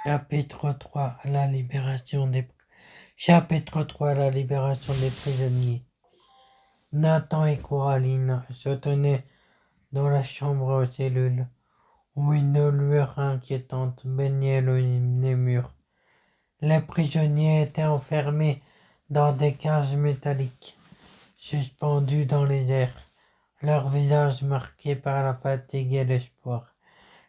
Chapitre 3 La libération des Chapitre 3 La libération des prisonniers. Nathan et Coraline se tenaient dans la chambre aux cellules, où une lueur inquiétante baignait les murs. Les prisonniers étaient enfermés dans des cages métalliques, suspendus dans les airs, leurs visages marqués par la fatigue et l'espoir.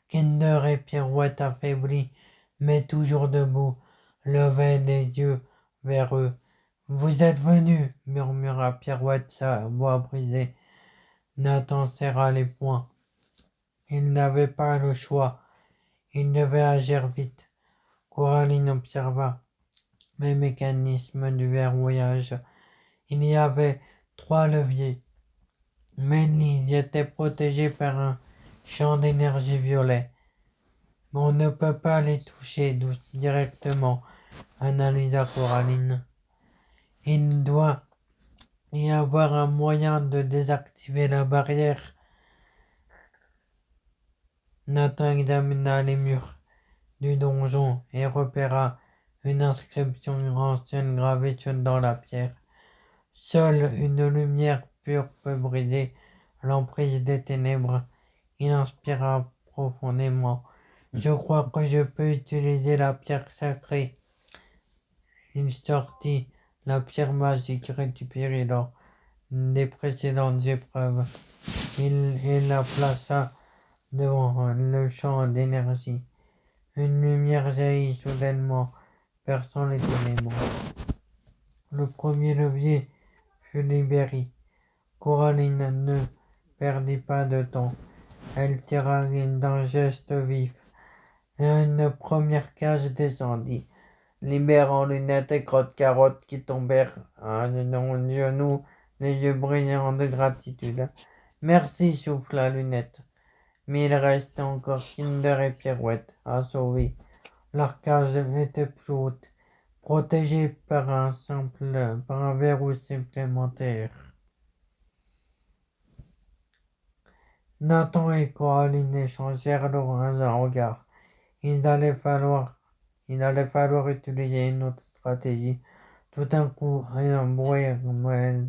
Kinder et Pirouette affaiblis, mais toujours debout, levaient les yeux vers eux. « Vous êtes venus, murmura Pirouette, sa voix brisée. Nathan serra les poings. Il n'avait pas le choix. Il devait agir vite. Coraline observa les mécanismes du verrouillage. Il y avait 3 leviers, mais ils étaient protégés par un champ d'énergie violet. On ne peut pas les toucher directement, analysa Coraline. Il doit y avoir un moyen de désactiver la barrière. Nathan examina les murs du donjon et repéra une inscription ancienne gravée dans la pierre. Seule une lumière pure peut briser l'emprise des ténèbres. Il inspira profondément. Je crois que je peux utiliser la pierre sacrée. Il sortit la pierre magique récupérée lors des précédentes épreuves. Il la plaça devant le champ d'énergie. Une lumière jaillit soudainement, perçant les ténèbres. Le premier levier fut libéré. Coraline ne perdit pas de temps. Elle tira d'un geste vif. Une première cage descendit, libérant Lunette et Crotte-Carotte qui tombèrent à genoux, les yeux brillants de gratitude. « Merci, souffla Lunette. Mais il restait encore Kinder et Pirouette à sauver. Leur cage était plus haute, protégée par un verrou supplémentaire. Nathan et Coraline échangèrent un regard. Il allait falloir utiliser une autre stratégie. Tout d'un coup, un bruit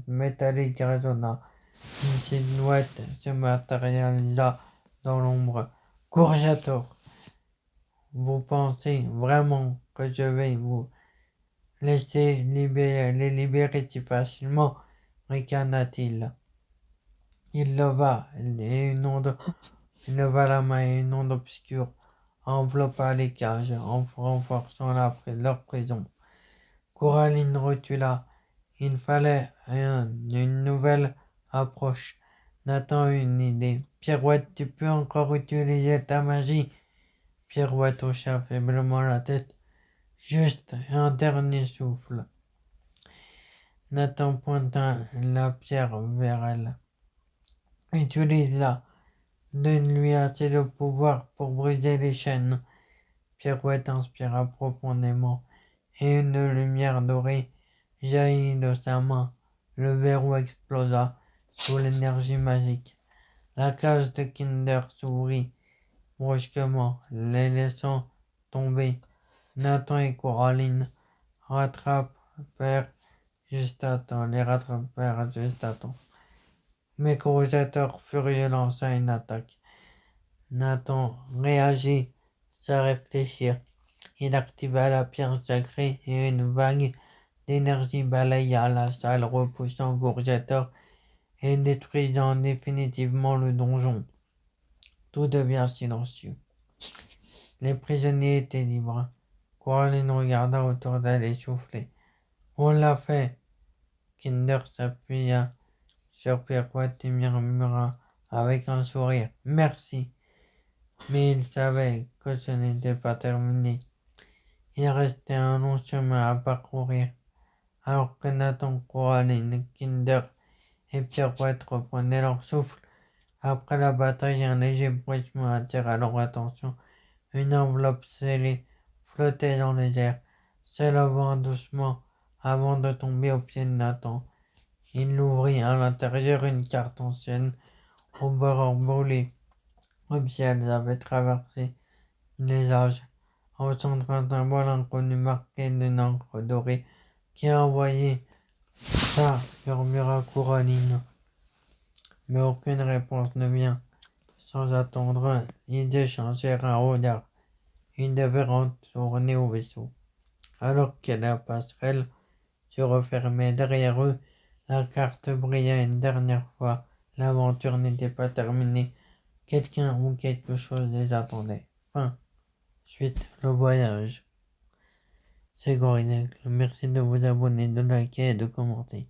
métallique résonna. Une silhouette se matérialisa dans l'ombre. « Courgetor, vous pensez vraiment que je vais vous laisser les libérer si facilement ?» ricana-t-il. Il leva la main et une onde obscure enveloppa les cages en renforçant leur prison. Coraline recula. Il fallait une nouvelle approche. Nathan eut une idée. « Pirouette, tu peux encore utiliser ta magie ?» Pirouette hocha faiblement la tête. « Juste un dernier souffle. » Nathan pointa la pierre vers elle. « Utilise-la. Donne-lui assez de pouvoir pour briser les chaînes. » Pirouette inspira profondément, et une lumière dorée jaillit de sa main. Le verrou explosa sous l'énergie magique. La cage de Kinder s'ouvrit brusquement, les laissant tomber. Nathan et Coraline les rattrapèrent juste à temps. Mais Courgetor furieux lança une attaque. Nathan réagit sans réfléchir. Il activa la pierre sacrée et une vague d'énergie balaya la salle, repoussant Courgetor et détruisant définitivement le donjon. Tout devient silencieux. Les prisonniers étaient libres. Coraline regarda autour d'elle essoufflée. « On l'a fait !» Kinder s'appuya sur Pirouette et murmura avec un sourire. « Merci !» Mais il savait que ce n'était pas terminé. Il restait un long chemin à parcourir. Alors que Nathan, Coraline, Kinder et Pirouette reprenaient leur souffle, après la bataille, un léger bruissement attira leur attention. Une enveloppe scellée flottait dans les airs, s'élevant doucement avant de tomber aux pieds de Nathan. Il l'ouvrit. À l'intérieur, une carte ancienne au bord brûlé, comme si elles avaient traversé les âges. recentre un symbole inconnu marqué d'une encre dorée qui a envoyé ça, murmura Coraline. Mais aucune réponse ne vient. Sans attendre, ils échangèrent un regard. Ils devaient retourner au vaisseau. Alors que la passerelle se refermait derrière eux, la carte brilla une dernière fois. L'aventure n'était pas terminée. Quelqu'un ou quelque chose les attendait. Fin. Suite, le voyage. C'est Gorinex. Merci de vous abonner, de liker et de commenter.